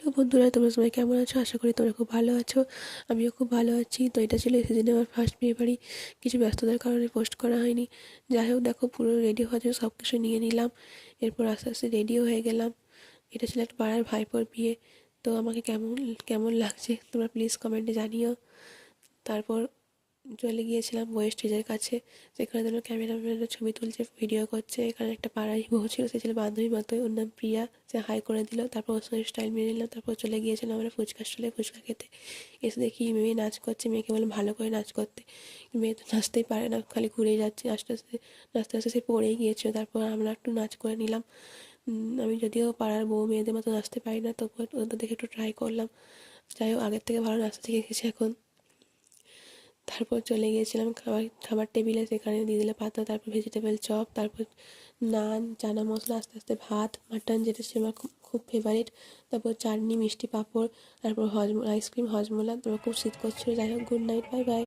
Hello বন্ধুরা, তোমরা সবাই কেমন আছো? আশা করি তোমরা খুব ভালো আছো। আমিও খুব ভালো আছি। তো এটা ছিল এই সিজনে আমার ফার্স্ট বিয়ে বাড়ি। কিছু ব্যস্ততার কারণে পোস্ট করা হয়নি। যাই হোক, দেখো পুরো রেডি হওয়ার জন্য সব কিছু নিয়ে নিলাম। এরপর আস্তে আস্তে রেডিও হয়ে গেলাম। এটা ছিল একটা পাড়ার ভাইপোর বিয়ে। তো আমাকে কেমন কেমন লাগছে তোমরা প্লিজ কমেন্টে জানিও। তারপর চলে গিয়েছিলাম বউয়ের স্টেজের কাছে। সেখানে যেন ক্যামেরাম্যানরা ছবি তুলছে, ভিডিও করছে। এখানে একটা পাড়ায় বউ ছিল, সে ছিল বান্ধবী মতোই, ওর নাম প্রিয়া। সে হাই করে দিল, তারপর ওর সঙ্গে স্টাইল মেরে নিলাম। তারপর চলে গিয়েছিলাম আমরা ফুচকা স্টলে ফুচকা খেতে। এসে দেখি মেয়ে নাচ করছে, মেয়েকে বললাম ভালো করে নাচ করতে। মেয়ে তো নাচতেই পারে না, খালি ঘুরেই যাচ্ছে। আস্তে আস্তে নাচতে আস্তে সে পড়েই গিয়েছিল। তারপর আমরা একটু নাচ করে নিলাম। আমি যদিও পাড়ার বউ মেয়েদের মতো নাচতে পারি না, তবুও ওদের দেখে একটু ট্রাই করলাম। যাই হোক, আগের থেকে ভালো নাচতে শিখে গেছি এখন। তারপর চলে গিয়েছিলাম খাবার খাবার টেবিলে। সেখানে দিয়ে দিলে পাতা, তারপর ভেজিটেবল চপ, তারপর নান, চানা মশলা, আস্তে আস্তে ভাত, মাটন, যেটা ছিল আমার খুব খুব ফেভারিট। তারপর চাটনি, মিষ্টি, পাঁপড়, তারপর আইসক্রিম, হজমোলা। তারপর খুব শীত করছিল। যাই হোক, গুড নাইট, বাই বাই।